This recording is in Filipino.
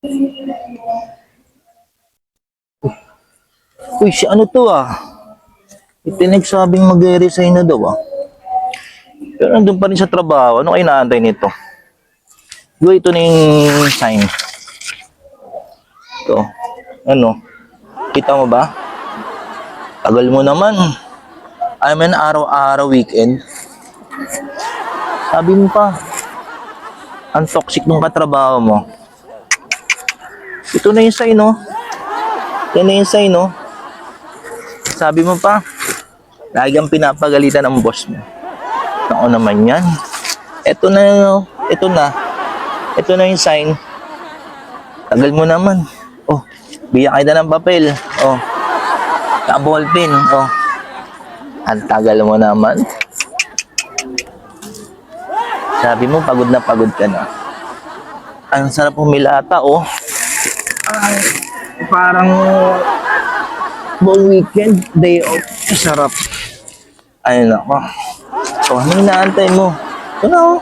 Uy, si ano to ah? Ipinagsabing mag-resign na daw ah. Pero nandun pa rin sa trabaho. Ano kayo inaantay nito? Uy, ito na yung sign. Ito. Ano? Kita mo ba? Tagal mo naman. I mean, araw-araw weekend. Sabi mo pa, ang toxic ng katrabaho mo. Ito na yung sign, no? Yan na yung sign, no? Sabi mo pa, lagi ang pinapagalitan ng boss mo. Ako naman yan. Ito na, no? Ito na. Ito na yung sign. Tagal mo naman. Oh, biyak kita ng papel. Oh, ka-ballpen. Oh, ang tagal mo naman. Sabi mo, pagod na pagod ka na. Ang sarap humilata, oh. Ay, parang buong weekend, day off. Sarap. Ay, nako. So, ano inaantay mo? Ito na, oh.